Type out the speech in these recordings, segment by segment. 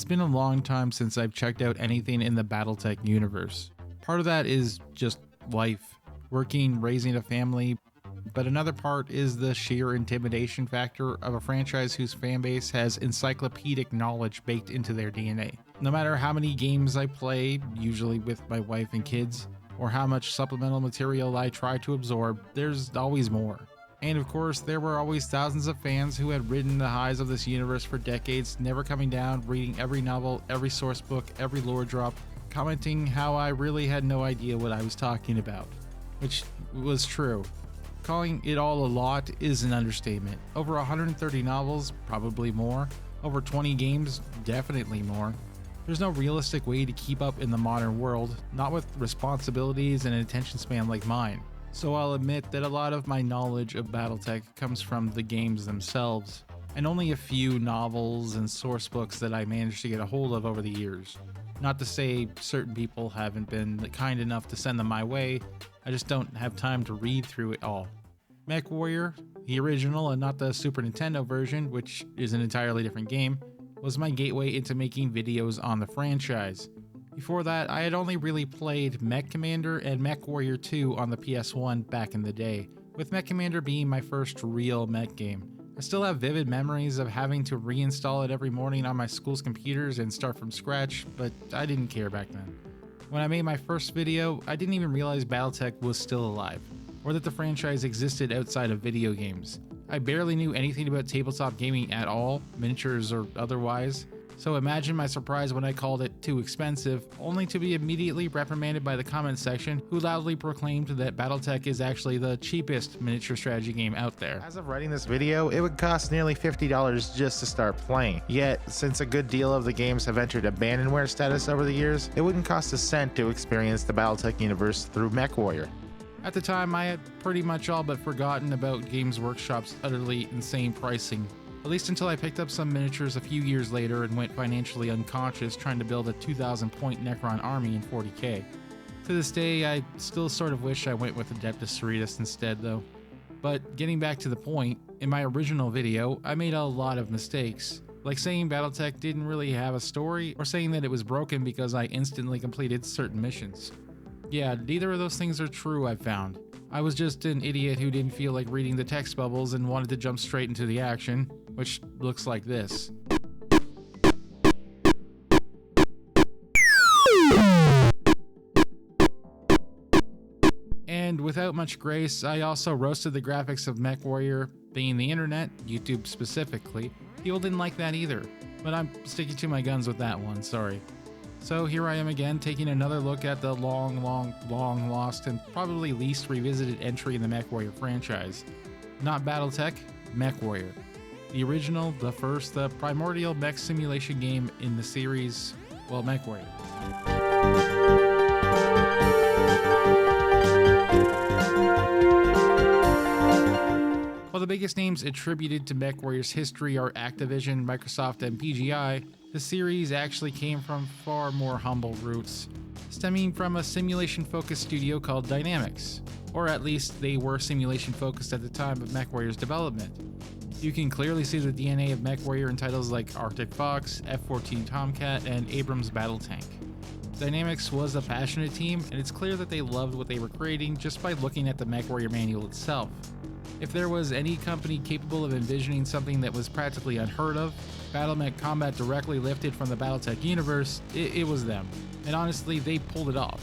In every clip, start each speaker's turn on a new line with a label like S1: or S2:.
S1: been a long time since I've checked out anything in the BattleTech universe. Part of that is just life, working, raising a family, but another part is the sheer intimidation factor of a franchise whose fanbase has encyclopedic knowledge baked into their DNA. No matter how many games I play, usually with my wife and kids, or how much supplemental material I try to absorb, there's always more. And of course, there were always thousands of fans who had ridden the highs of this universe for decades, never coming down, reading every novel, every source book, every lore drop, commenting how I really had no idea what I was talking about. Which was true. Calling it all a lot is an understatement. Over 130 novels, probably more. Over 20 games, definitely more. There's no realistic way to keep up in the modern world, not with responsibilities and an attention span like mine. So I'll admit that a lot of my knowledge of BattleTech comes from the games themselves, and only a few novels and source books that I managed to get a hold of over the years. Not to say certain people haven't been kind enough to send them my way, I just don't have time to read through it all. MechWarrior, the original and not the Super Nintendo version, which is an entirely different game, was my gateway into making videos on the franchise. Before that, I had only really played Mech Commander and MechWarrior 2 on the PS1 back in the day, with Mech Commander being my first real mech game. I still have vivid memories of having to reinstall it every morning on my school's computers and start from scratch, but I didn't care back then. When I made my first video, I didn't even realize BattleTech was still alive, or that the franchise existed outside of video games. I barely knew anything about tabletop gaming at all, miniatures or otherwise. So imagine my surprise when I called it too expensive, only to be immediately reprimanded by the comment section, who loudly proclaimed that BattleTech is actually the cheapest miniature strategy game out there.
S2: As of writing this video, it would cost nearly $50 just to start playing. Yet, since a good deal of the games have entered abandonware status over the years, it wouldn't cost a cent to experience the BattleTech universe through MechWarrior.
S1: At the time, I had pretty much all but forgotten about Games Workshop's utterly insane pricing. At least until I picked up some miniatures a few years later and went financially unconscious trying to build a 2,000 point Necron army in 40k. To this day, I still sort of wish I went with Adeptus Sororitas instead though. But getting back to the point, in my original video, I made a lot of mistakes. Like saying BattleTech didn't really have a story, or saying that it was broken because I instantly completed certain missions. Yeah, neither of those things are true, I've found. I was just an idiot who didn't feel like reading the text bubbles and wanted to jump straight into the action, which looks like this. And without much grace, I also roasted the graphics of MechWarrior, being the internet, YouTube specifically. People didn't like that either, but I'm sticking to my guns with that one, sorry. So here I am again, taking another look at the long lost and probably least revisited entry in the MechWarrior franchise. Not BattleTech, MechWarrior. The original, the first, the primordial mech simulation game in the series, well, MechWarrior. While the biggest names attributed to MechWarrior's history are Activision, Microsoft, and PGI, the series actually came from far more humble roots, stemming from a simulation-focused studio called Dynamix, or at least they were simulation-focused at the time of MechWarrior's development. You can clearly see the DNA of MechWarrior in titles like Arctic Fox, F-14 Tomcat, and Abrams Battle Tank. Dynamix was a passionate team, and it's clear that they loved what they were creating just by looking at the MechWarrior manual itself. If there was any company capable of envisioning something that was practically unheard of, battlemech combat directly lifted from the BattleTech universe, it was them. And honestly, they pulled it off.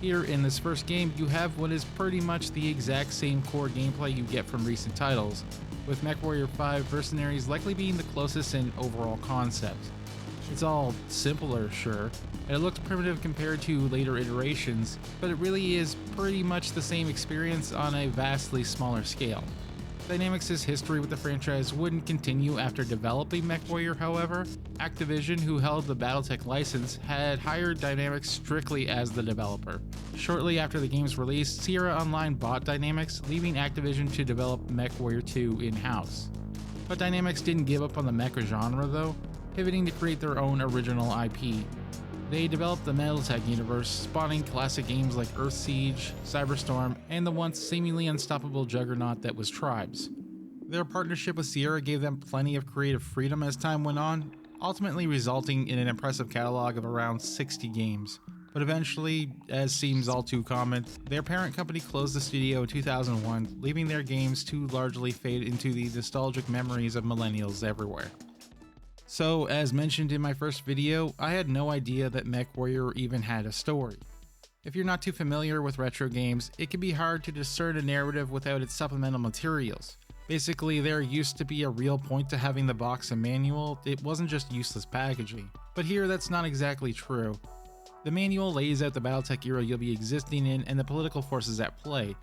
S1: Here in this first game, you have what is pretty much the exact same core gameplay you get from recent titles, with MechWarrior 5 Mercenaries likely being the closest in overall concept. It's all simpler, sure, and it looks primitive compared to later iterations, but it really is pretty much the same experience on a vastly smaller scale. Dynamix's history with the franchise wouldn't continue after developing MechWarrior, however. Activision, who held the BattleTech license, had hired Dynamix strictly as the developer. Shortly after the game's release, Sierra Online bought Dynamix, leaving Activision to develop MechWarrior 2 in-house. But Dynamix didn't give up on the mecha genre though, pivoting to create their own original IP. They developed the BattleTech universe, spawning classic games like Earthsiege, Cyberstorm, and the once seemingly unstoppable juggernaut that was Tribes. Their partnership with Sierra gave them plenty of creative freedom as time went on, ultimately resulting in an impressive catalog of around 60 games. But eventually, as seems all too common, their parent company closed the studio in 2001, leaving their games to largely fade into the nostalgic memories of millennials everywhere. So, as mentioned in my first video, I had no idea that MechWarrior even had a story. If you're not too familiar with retro games, it can be hard to discern a narrative without its supplemental materials. Basically, there used to be a real point to having the box and manual, it wasn't just useless packaging. But here, that's not exactly true. The manual lays out the BattleTech era you'll be existing in and the political forces at play.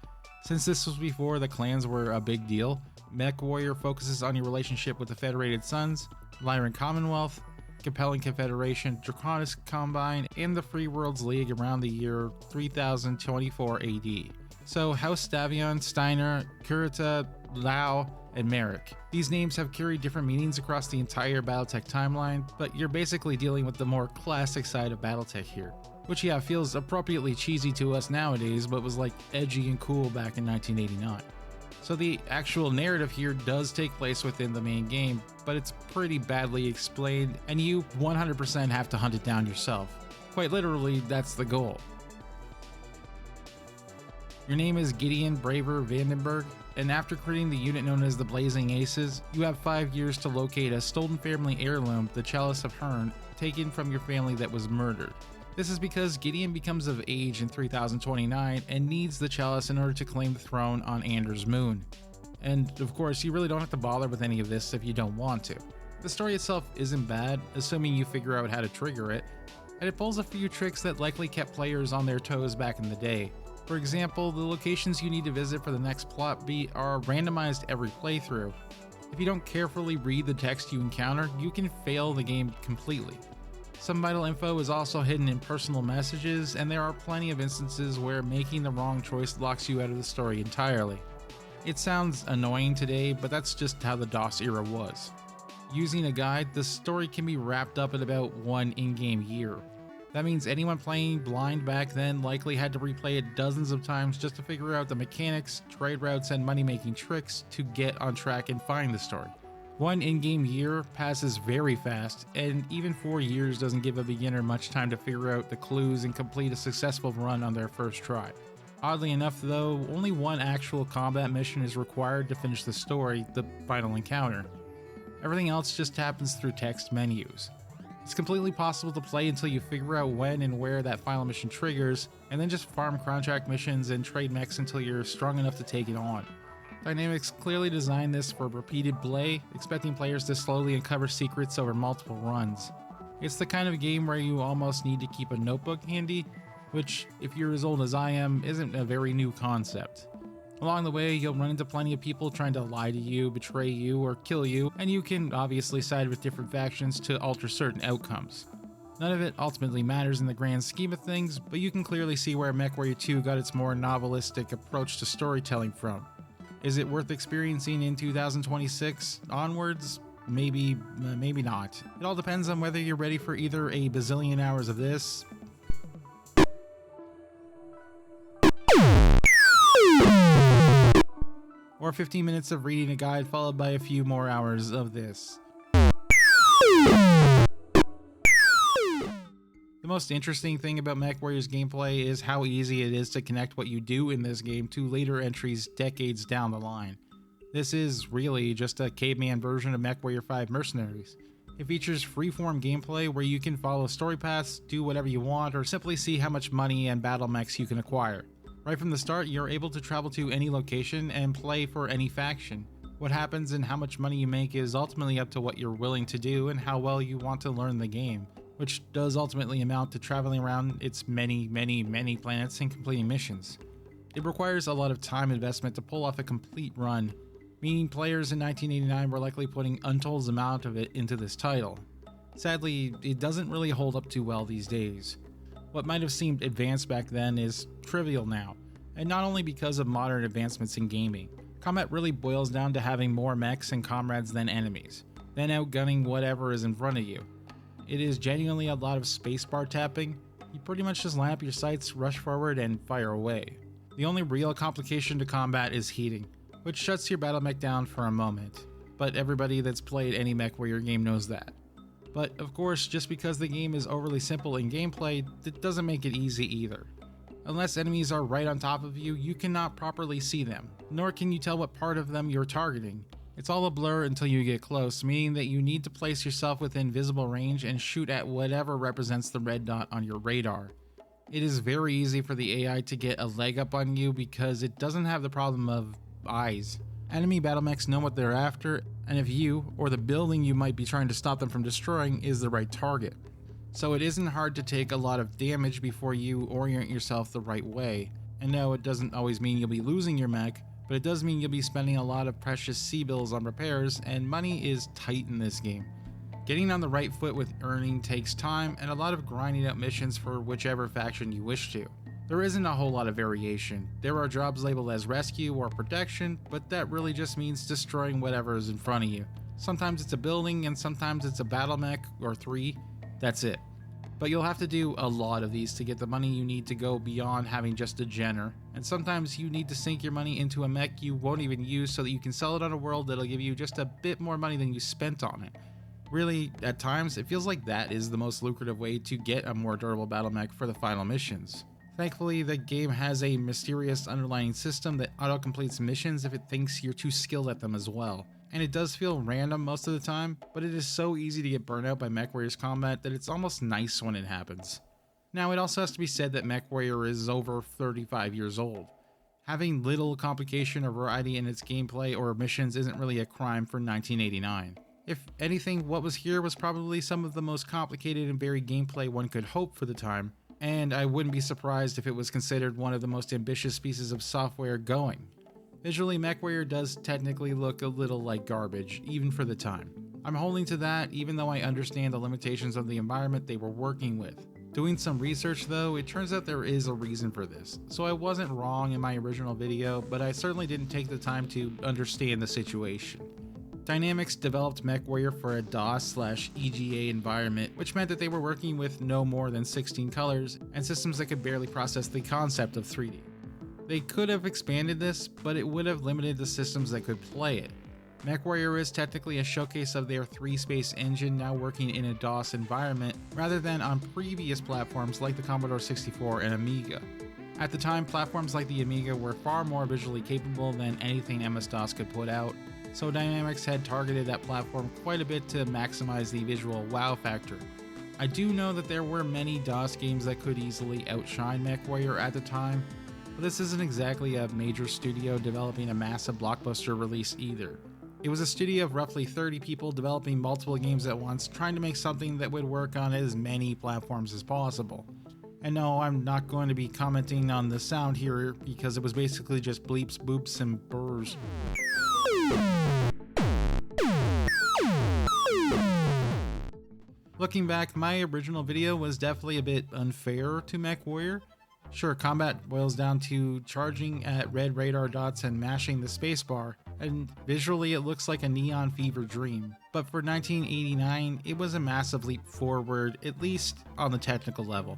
S1: Since this was before the clans were a big deal, MechWarrior focuses on your relationship with the Federated Suns, Lyran Commonwealth, Compelling Confederation, Draconis Combine, and the Free Worlds League around the year 3024 AD. So House Stavion, Steiner, Kurita, Lau, and Merrick. These names have carried different meanings across the entire BattleTech timeline, but you're basically dealing with the more classic side of BattleTech here, which feels appropriately cheesy to us nowadays, but was like edgy and cool back in 1989. So the actual narrative here does take place within the main game, but it's pretty badly explained, and you 100% have to hunt it down yourself. Quite literally, that's the goal. Your name is Gideon Braver Vandenberg, and after creating the unit known as the Blazing Aces, you have 5 years to locate a stolen family heirloom, the Chalice of Hearn, taken from your family that was murdered. This is because Gideon becomes of age in 3029 and needs the Chalice in order to claim the throne on Anders Moon. And of course, you really don't have to bother with any of this if you don't want to. The story itself isn't bad, assuming you figure out how to trigger it, and it pulls a few tricks that likely kept players on their toes back in the day. For example, the locations you need to visit for the next plot beat are randomized every playthrough. If you don't carefully read the text you encounter, you can fail the game completely. Some vital info is also hidden in personal messages, and there are plenty of instances where making the wrong choice locks you out of the story entirely. It sounds annoying today, but that's just how the DOS era was. Using a guide, the story can be wrapped up in about 1 in-game year. That means anyone playing blind back then likely had to replay it dozens of times just to figure out the mechanics, trade routes, and money-making tricks to get on track and find the story. 1 in-game year passes very fast, and even 4 years doesn't give a beginner much time to figure out the clues and complete a successful run on their first try. Oddly enough though, only 1 actual combat mission is required to finish the story, the final encounter. Everything else just happens through text menus. It's completely possible to play until you figure out when and where that final mission triggers, and then just farm contract missions and trade mechs until you're strong enough to take it on. Dynamix clearly designed this for repeated play, expecting players to slowly uncover secrets over multiple runs. It's the kind of game where you almost need to keep a notebook handy, which, if you're as old as I am, isn't a very new concept. Along the way, you'll run into plenty of people trying to lie to you, betray you, or kill you, and you can obviously side with different factions to alter certain outcomes. None of it ultimately matters in the grand scheme of things, but you can clearly see where MechWarrior 2 got its more novelistic approach to storytelling from. Is it worth experiencing in 2026 onwards? Maybe, maybe not. It all depends on whether you're ready for either a bazillion hours of this, or 15 minutes of reading a guide followed by a few more hours of this. The most interesting thing about MechWarrior's gameplay is how easy it is to connect what you do in this game to later entries decades down the line. This is really just a caveman version of MechWarrior 5 Mercenaries. It features freeform gameplay where you can follow story paths, do whatever you want, or simply see how much money and battle mechs you can acquire. Right from the start, you're able to travel to any location and play for any faction. What happens and how much money you make is ultimately up to what you're willing to do and how well you want to learn the game, which does ultimately amount to traveling around its many planets and completing missions. It requires a lot of time investment to pull off a complete run, meaning players in 1989 were likely putting untold amount of it into this title. Sadly, it doesn't really hold up too well these days. What might have seemed advanced back then is trivial now, and not only because of modern advancements in gaming. Combat really boils down to having more mechs and comrades than enemies, then outgunning whatever is in front of you. It is genuinely a lot of spacebar tapping. You pretty much just line up your sights, rush forward, and fire away. The only real complication to combat is heating, which shuts your battle mech down for a moment, but everybody that's played any MechWarrior game knows that. But of course, just because the game is overly simple in gameplay, that doesn't make it easy either. Unless enemies are right on top of you, you cannot properly see them, nor can you tell what part of them you're targeting. It's all a blur until you get close, meaning that you need to place yourself within visible range and shoot at whatever represents the red dot on your radar. It is very easy for the AI to get a leg up on you because it doesn't have the problem of eyes. Enemy battle mechs know what they're after, and if you, or the building you might be trying to stop them from destroying, is the right target. So it isn't hard to take a lot of damage before you orient yourself the right way. And no, it doesn't always mean you'll be losing your mech, but it does mean you'll be spending a lot of precious C-bills on repairs, and money is tight in this game. Getting on the right foot with earning takes time and a lot of grinding out missions for whichever faction you wish to. There isn't a whole lot of variation. There are jobs labeled as rescue or protection, but that really just means destroying whatever is in front of you. Sometimes it's a building and sometimes it's a battle mech or 3. That's it. But you'll have to do a lot of these to get the money you need to go beyond having just a genner, and sometimes you need to sink your money into a mech you won't even use so that you can sell it on a world that'll give you just a bit more money than you spent on it. Really, at times, it feels like that is the most lucrative way to get a more durable battle mech for the final missions. Thankfully, the game has a mysterious underlying system that auto-completes missions if it thinks you're too skilled at them as well. And it does feel random most of the time, but it is so easy to get burnt out by MechWarrior's combat that it's almost nice when it happens. Now, it also has to be said that MechWarrior is over 35 years old. Having little complication or variety in its gameplay or missions isn't really a crime for 1989. If anything, what was here was probably some of the most complicated and varied gameplay one could hope for the time, and I wouldn't be surprised if it was considered one of the most ambitious pieces of software going. Visually, MechWarrior does technically look a little like garbage, even for the time. I'm holding to that, even though I understand the limitations of the environment they were working with. Doing some research though, it turns out there is a reason for this, so I wasn't wrong in my original video, but I certainly didn't take the time to understand the situation. Dynamix developed MechWarrior for a DOS/EGA environment, which meant that they were working with no more than 16 colors and systems that could barely process the concept of 3D. They could have expanded this, but it would have limited the systems that could play it. MechWarrior is technically a showcase of their 3-space engine now working in a DOS environment rather than on previous platforms like the Commodore 64 and Amiga. At the time, platforms like the Amiga were far more visually capable than anything MS-DOS could put out, so Dynamix had targeted that platform quite a bit to maximize the visual wow factor. I do know that there were many DOS games that could easily outshine MechWarrior at the time, but this isn't exactly a major studio developing a massive blockbuster release either. It was a studio of roughly 30 people developing multiple games at once, trying to make something that would work on as many platforms as possible. And no, I'm not going to be commenting on the sound here because it was basically just bleeps, boops, and burrs. Looking back, my original video was definitely a bit unfair to MechWarrior. Sure, combat boils down to charging at red radar dots and mashing the spacebar, and visually it looks like a neon fever dream. But for 1989, it was a massive leap forward, at least on the technical level.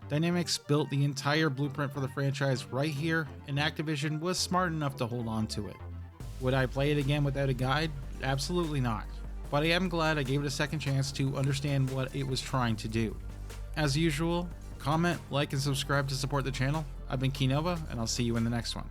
S1: Dynamix built the entire blueprint for the franchise right here, and Activision was smart enough to hold on to it. Would I play it again without a guide? Absolutely not. But I am glad I gave it a second chance to understand what it was trying to do. As usual, comment, like, and subscribe to support the channel. I've been Kei-Nova, and I'll see you in the next one.